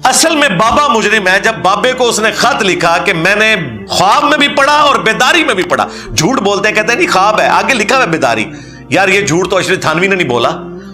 اصل میں بابا مجرم ہے جب بابے کو اس نے خط لکھا کہ میں نے خواب میں بھی پڑھا اور بیداری میں بھی پڑھا. جھوٹ بولتے ہیں, کہتے ہیں نہیں خواب ہے, آگے لکھا ہے بیداری. یار یہ جھوٹ تو اشرف تھانوی نے نہیں بولا.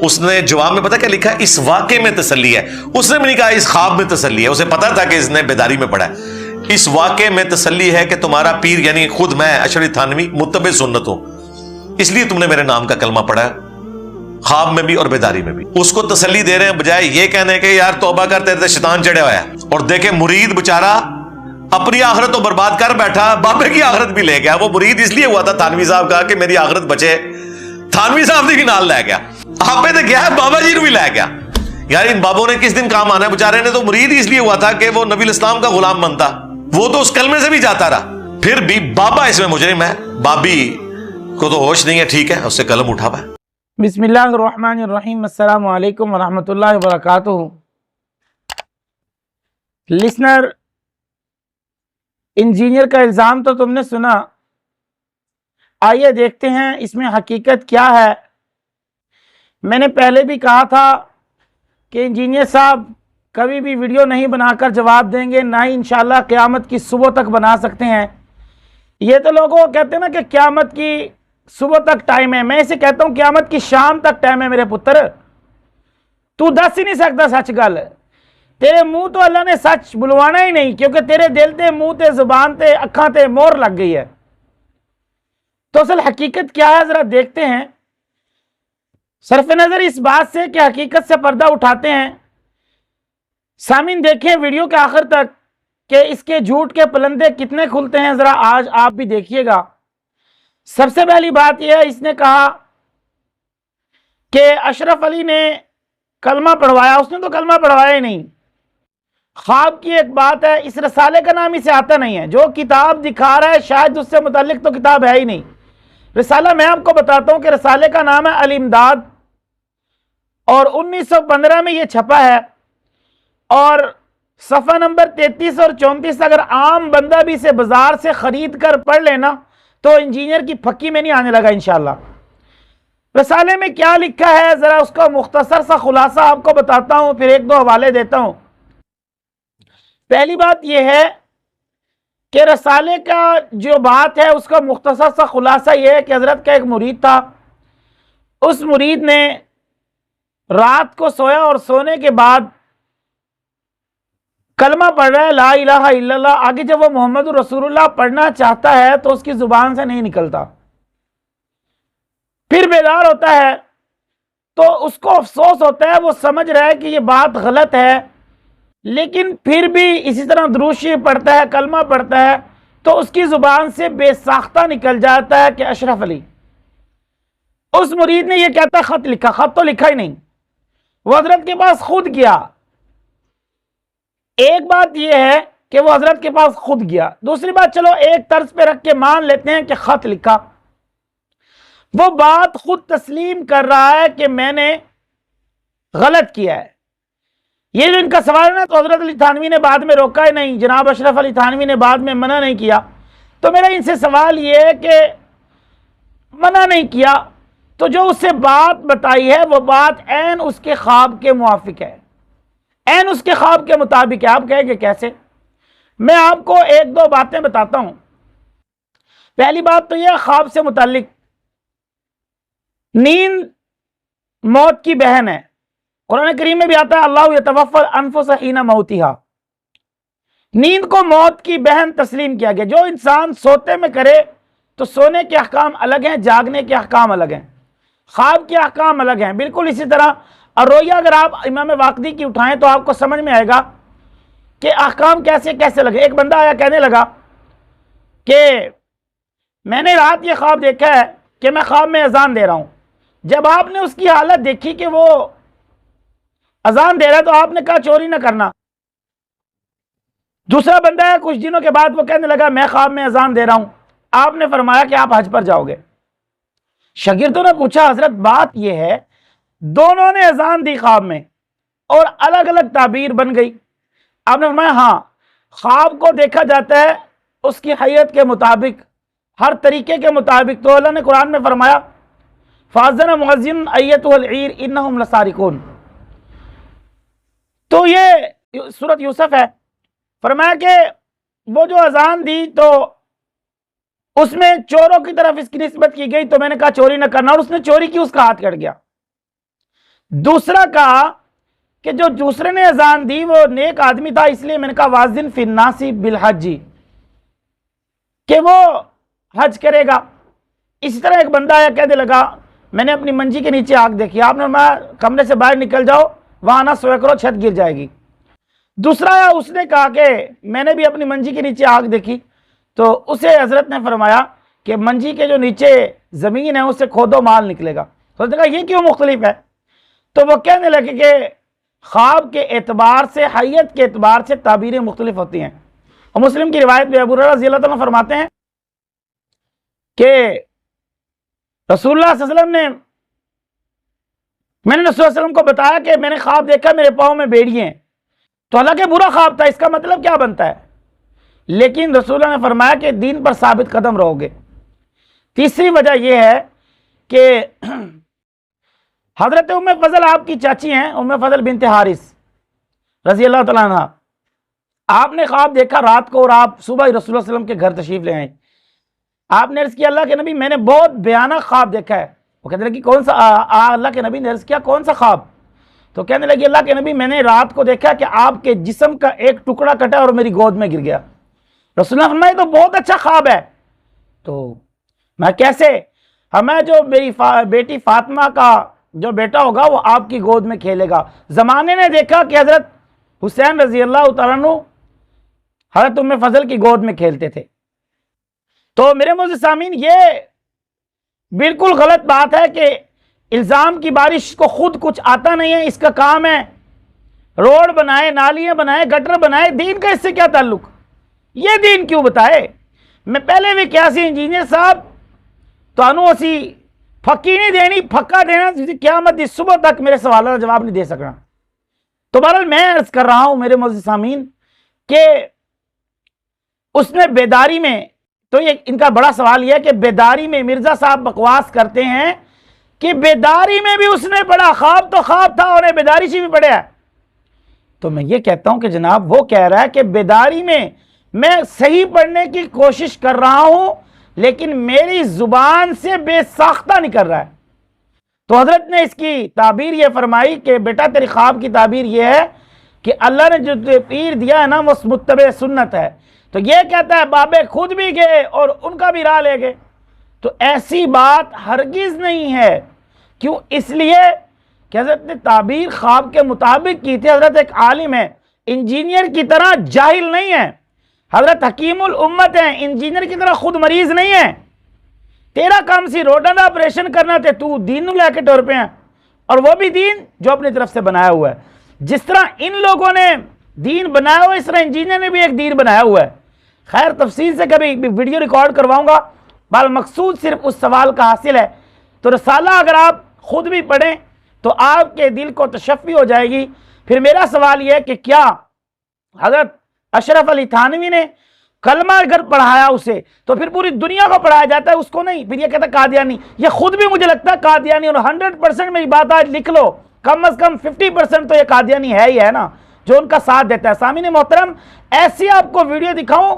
اس نے جواب میں پتا کیا لکھا, اس واقعے میں تسلی ہے. اس نے بھی نہیں کہا اس خواب میں تسلی ہے, اسے پتا تھا کہ اس نے بیداری میں پڑھا ہے. اس واقعے میں تسلی ہے کہ تمہارا پیر یعنی خود میں اشرف تھانوی متبع سنت ہوں, اس لیے تم نے میرے نام کا کلمہ پڑھا ہے, خواب میں بھی اور بیداری میں بھی. اس کو تسلی دے رہے ہیں بجائے یہ کہنے کہ یار توبہ کر, تیرے تے شیطان چڑھا ہوا ہے. اور دیکھیں مرید بےچارا اپنی آخرت تو برباد کر بیٹھا, بابے کی آخرت بھی لے گیا. وہ مرید اس لیے ہوا تھا تھانوی صاحب کا کہ میری آخرت بچے, تھانوی صاحب بھی نال لے گیا, آپ پہ گیا ہے بابا جی بھی لے گیا. یار ان بابوں نے کس دن کام آنا ہے, بےچارے نے تو مرید اس لیے ہوا تھا کہ وہ نبی الاسلام کا غلام بنتا, وہ تو اس کلمے سے بھی جاتا رہا. پھر بھی بابا اس میں مجرم ہے, بابی کو تو ہوش نہیں ہے, ٹھیک ہے, اس سے قلم اٹھا ہوا ہے. بسم اللہ الرحمن الرحیم. السلام علیکم ورحمۃ اللہ وبرکاتہ. لسنر, انجینئر کا الزام تو تم نے سنا, آئیے دیکھتے ہیں اس میں حقیقت کیا ہے. میں نے پہلے بھی کہا تھا کہ انجینئر صاحب کبھی بھی ویڈیو نہیں بنا کر جواب دیں گے, نہ ہی انشاءاللہ قیامت کی صبح تک بنا سکتے ہیں. یہ تو لوگوں کو کہتے ہیں نا کہ قیامت کی صبح تک ٹائم ہے, میں اسے کہتا ہوں قیامت کی شام تک ٹائم ہے. میرے پتر تو دس ہی نہیں سکتا سچ گل, تیرے منہ تو اللہ نے سچ بلوانا ہی نہیں, کیونکہ تیرے دل تے, منہ تے, زبان تے, اکھاں تے مور لگ گئی ہے. تو اصل حقیقت کیا ہے ذرا دیکھتے ہیں. صرف نظر اس بات سے کہ حقیقت سے پردہ اٹھاتے ہیں. سامعین دیکھیں ویڈیو کے آخر تک کہ اس کے جھوٹ کے پلندے کتنے کھلتے ہیں, ذرا آج آپ بھی دیکھیے گا. سب سے پہلی بات یہ ہے, اس نے کہا کہ اشرف علی نے کلمہ پڑھوایا. اس نے تو کلمہ پڑھوایا ہی نہیں. خواب کی ایک بات ہے, اس رسالے کا نام اسے آتا نہیں ہے. جو کتاب دکھا رہا ہے شاید اس سے متعلق تو کتاب ہے ہی نہیں. رسالہ میں آپ کو بتاتا ہوں کہ رسالے کا نام ہے الامداد, اور 1915 میں یہ چھپا ہے, اور صفحہ نمبر 33 اور 34 اگر عام بندہ بھی اسے بازار سے خرید کر پڑھ لینا تو انجینئر کی پھکی میں نہیں آنے لگا انشاءاللہ. رسالے میں کیا لکھا ہے ذرا اس کا مختصر سا خلاصہ آپ کو بتاتا ہوں, پھر ایک دو حوالے دیتا ہوں. پہلی بات یہ ہے کہ رسالے کا جو بات ہے اس کا مختصر سا خلاصہ یہ ہے کہ حضرت کا ایک مرید تھا. اس مرید نے رات کو سویا اور سونے کے بعد کلمہ پڑھ رہا ہے لا الہ الا اللہ. آگے جب وہ محمد رسول اللہ پڑھنا چاہتا ہے تو اس کی زبان سے نہیں نکلتا. پھر بیدار ہوتا ہے تو اس کو افسوس ہوتا ہے, وہ سمجھ رہا ہے کہ یہ بات غلط ہے, لیکن پھر بھی اسی طرح درود شریف پڑھتا ہے, کلمہ پڑھتا ہے, تو اس کی زبان سے بے ساختہ نکل جاتا ہے کہ اشرف علی. اس مرید نے یہ کہتا خط لکھا, خط تو لکھا ہی نہیں. وہ حضرت کے پاس خود گیا. ایک بات یہ ہے کہ وہ حضرت کے پاس خود گیا, دوسری بات چلو ایک طرز پہ رکھ کے مان لیتے ہیں کہ خط لکھا. وہ بات خود تسلیم کر رہا ہے کہ میں نے غلط کیا ہے. یہ جو ان کا سوال ہے نا, تو حضرت علی تھانوی نے بعد میں روکا ہے نہیں, جناب اشرف علی تھانوی نے بعد میں منع نہیں کیا. تو میرا ان سے سوال یہ ہے کہ منع نہیں کیا تو جو اس سے بات بتائی ہے وہ بات عین اس کے خواب کے موافق ہے, عین اس کے خواب کے مطابق ہے. آپ کہیں گے کیسے؟ میں آپ کو ایک دو باتیں بتاتا ہوں. پہلی بات تو یہ خواب سے متعلق, نیند موت کی بہن ہے. قرآن کریم میں بھی آتا ہے اللہ یتوفی الانفس حین موتہا. نیند کو موت کی بہن تسلیم کیا گیا. جو انسان سوتے میں کرے تو سونے کے احکام الگ ہیں, جاگنے کے احکام الگ ہیں, خواب کے احکام الگ ہیں. بالکل اسی طرح الرؤیا اگر آپ امام واقدی کی اٹھائیں تو آپ کو سمجھ میں آئے گا کہ احکام کیسے کیسے لگے. ایک بندہ آیا کہنے لگا کہ میں نے رات یہ خواب دیکھا ہے کہ میں خواب میں اذان دے رہا ہوں. جب آپ نے اس کی حالت دیکھی کہ وہ اذان دے رہا ہے تو آپ نے کہا چوری نہ کرنا. دوسرا بندہ ہے, کچھ دنوں کے بعد وہ کہنے لگا میں خواب میں اذان دے رہا ہوں. آپ نے فرمایا کہ آپ حج پر جاؤ گے. شاگردوں نے پوچھا حضرت بات یہ ہے دونوں نے اذان دی خواب میں اور الگ الگ تعبیر بن گئی. آپ نے فرمایا ہاں, خواب کو دیکھا جاتا ہے اس کی حیت کے مطابق, ہر طریقے کے مطابق. تو اللہ نے قرآن میں فرمایا فاذن مؤذن ایتها العیر انہم لسارقون. تو یہ सूरत यूसुफ है, फरमाया कि वो जो अजान दी तो उसमें चोरों की तरफ इसकी निस्बत की गई, तो मैंने कहा चोरी न करना, और उसने चोरी की, उसका हाथ कट गया। दूसरा कहा कि जो दूसरे ने अजान दी वो नेक आदमी था, इसलिए मैंने कहा वाजिन फिन्नासी बिल हज्जी, कि वो हज करेगा। इसी तरह एक बंदा आया, कहने लगा मैंने अपनी मंजी के नीचे आग देखी, आपने फरमाया कमरे से बाहर निकल जाओ, वहां ना सोया करो, छत गिर जाएगी। दूसरा आया, उसने कहा कि मैंने भी अपनी मंजी के नीचे आग देखी, तो उसे हजरत ने फरमाया कि मंजी के जो नीचे ज़मीन है उससे खोदो, माल निकलेगा। तो उसने कहा ये क्यों मुख्तलिफ है? तो वो कहने लगे कि ख्वाब के एतबार से, हैयत के एतबार से ताबीरें मुख्तलिफ होती हैं। और मुस्लिम की रिवायत में अबू हुरैरा रज़ियल्लाहु अन्हु फरमाते हैं कि रसूलुल्लाह सल्लल्लाहु अलैहि वसल्लम मैंने रसूलुल्लाह सल्लल्लाहु अलैहि वसल्लम को बताया कि मैंने ख्वाब देखा मेरे पाँव में बेड़ियाँ हैं। तो हालांकि बुरा ख्वाब था, इसका मतलब क्या बनता है, लेकिन रसूलुल्लाह ने फरमाया कि दीन पर साबित कदम रहोगे। तीसरी वजह यह है कि हजरत उम्मे फजल आपकी चाची हैं, उम्मे फजल बिनते हारिस रज़ियल्लाहु तआला अन्हा, आपने ख्वाब देखा रात को और आप सुबह ही रसूलुल्लाह सल्लल्लाहु अलैहि वसल्लम के घर तशरीफ ले आए। आपने अर्ज़ किया अल्लाह के नबी मैंने बहुत भयानक ख्वाब देखा है। वो कहने लगी कौन सा? अल्लाह के नबी ने अर्ज़ किया कौन सा ख्वाब? तो कहने लगी अल्लाह के नबी मैंने रात को देखा कि आपके जिस्म का एक टुकड़ा कटा और मेरी गोद में गिर गया। रसूलुल्लाह फरमाया तो बहुत अच्छा ख्वाब है। तो मैं कैसे? हमें जो मेरी बेटी फातिमा का जो बेटा होगा वो आपकी गोद में खेलेगा। ज़माने ने देखा कि हज़रत हुसैन रज़ियल्लाहु तआला अन्हु हज़रत उम्मे फजल की गोद में खेलते थे। तो मेरे मोअज़्ज़िज़ सामीन, ये बिल्कुल गलत बात है कि इल्ज़ाम की बारिश को खुद कुछ आता नहीं है, इसका काम है रोड बनाए, नालियाँ बनाए, गटर बनाए, दीन का इससे क्या ताल्लुक? ये दीन क्यों बताए? मैं पहले भी क्या सी इंजीनियर साहब तो असी फक्की नहीं देनी, फक्का देना क़यामत दी सुबह तक मेरे सवालों का जवाब नहीं दे सकना। तो बहरहाल मैं अर्ज़ कर रहा हूँ मेरे मोअज़्ज़िज़ सामीन कि उसने बेदारी में, तो ये इनका बड़ा सवाल यह है कि बेदारी में मिर्ज़ा साहब बकवास करते हैं कि बेदारी में भी उसने पढ़ा, ख्वाब तो ख्वाब था और बेदारी से भी पढ़ा। तो मैं ये कहता हूं कि जनाब वो कह रहा है कि बेदारी में मैं सही पढ़ने की कोशिश कर रहा हूं लेकिन मेरी जुबान से बेसाख्ता निकल रहा है। तो हजरत ने इसकी ताबीर ये फरमाई कि बेटा तेरी ख्वाब की ताबीर ये है कि अल्लाह ने जो पीर दिया है ना वो मुत्तबे सुन्नत है। तो ये कहता है बाबे खुद भी गए और उनका भी राह ले गए। तो ऐसी बात हरगिज नहीं है। क्यों? इसलिए कि हजरत ने ताबीर ख्वाब के मुताबिक की थी। हजरत एक आलिम है, इंजीनियर की तरह जाहिल नहीं है। हजरत हकीमुल उम्मत है, इंजीनियर की तरह खुद मरीज नहीं है। तेरा काम सी रोडा का ऑपरेशन करना थे, तू दीन लेके टोर पे है, और वो भी दीन जो अपनी तरफ से बनाया हुआ है। जिस तरह इन लोगों ने दीन बनाया हुआ है इस तरह इंजीनियर ने भी एक दीन बनाया हुआ है। खैर तफसील से कभी वीडियो रिकॉर्ड करवाऊंगा। बाल मकसूद सिर्फ उस सवाल का हासिल है। तो रसाला अगर आप खुद भी पढ़ें तो आपके दिल को तशफ़ी हो जाएगी। फिर मेरा सवाल यह है कि क्या हज़रत अशरफ अली थानवी ने कलमा अगर पढ़ाया उसे तो फिर पूरी दुनिया को पढ़ाया जाता है, उसको नहीं। फिर ये कहता है कादियानी। ये खुद भी मुझे लगता है कादियानी, और 100% मेरी बात आज लिख लो, कम अज़ कम 50% तो ये कादियानी है ही है ना, जो उनका साथ देता है। सामीन मोहतरम, ऐसी आपको वीडियो दिखाऊं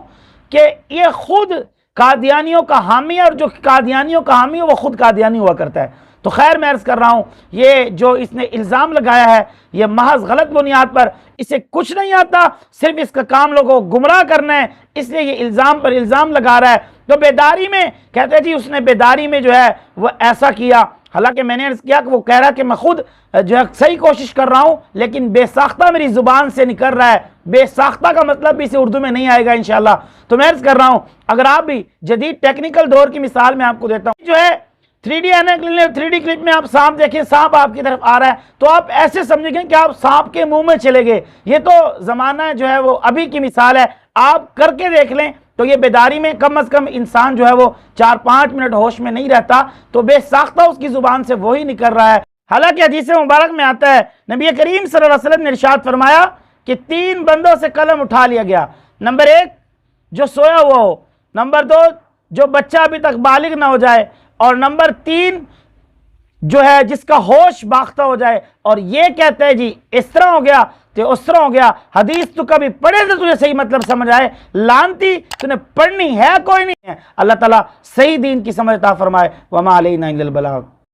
कि ये खुद कादियानियों का हामी है, और जो कादियानियों का हामी है वो खुद कादियानी हुआ करता है। तो खैर मैं अर्ज़ कर रहा हूँ ये जो इसने इल्ज़ाम लगाया है ये महज गलत बुनियाद पर, इसे कुछ नहीं आता, सिर्फ इसका काम लोगों को गुमराह करना है, इसलिए ये इल्ज़ाम पर इल्ज़ाम लगा रहा है। तो बेदारी में कहते हैं जी उसने बेदारी में जो है वो ऐसा किया। हालांकि मैंने अर्ज़ किया कि वो कह रहा है कि मैं खुद जो है सही कोशिश कर रहा हूँ लेकिन बेसाख्ता मेरी ज़ुबान से निकल रहा है। बेसाख्ता का मतलब भी इसे उर्दू में नहीं आएगा इंशाल्लाह। तो मैं अर्ज़ कर रहा हूँ अगर आप भी जदीद टेक्निकल दौर की मिसाल मैं आपको देता हूँ, जो है 3D क्लिप में आप सांप देखें, सांप आपकी तरफ आ रहा है तो आप ऐसे समझेंगे कि आप सांप के मुंह में चले गए। ये तो ज़माना जो है वो अभी की मिसाल है, आप करके देख लें। तो ये बेदारी में कम से कम इंसान जो है वो 4-5 मिनट होश में नहीं रहता, तो बेसाख्ता उसकी ज़ुबान से वही निकल रहा है। हालांकि हदीस मुबारक में आता है नबी करीम सल्लल्लाहु अलैहि वसल्लम ने इरशाद फरमाया कि 3 बंदों से कलम उठा लिया गया। नंबर 1 जो सोया हुआ हो, नंबर 2 जो बच्चा अभी तक बालिग ना हो जाए, और नंबर 3 जो है जिसका होश बाख्ता हो जाए। और ये कहते हैं जी इस तरह हो गया تو اس طرح ہو گیا. حدیث تو کبھی پڑھے تو تجھے صحیح مطلب سمجھ آئے, لانتی تُنے پڑھنی ہے کوئی نہیں ہے. اللہ تعالیٰ صحیح دین کی سمجھ عطا فرمائے. وما علینا الا البلاغ.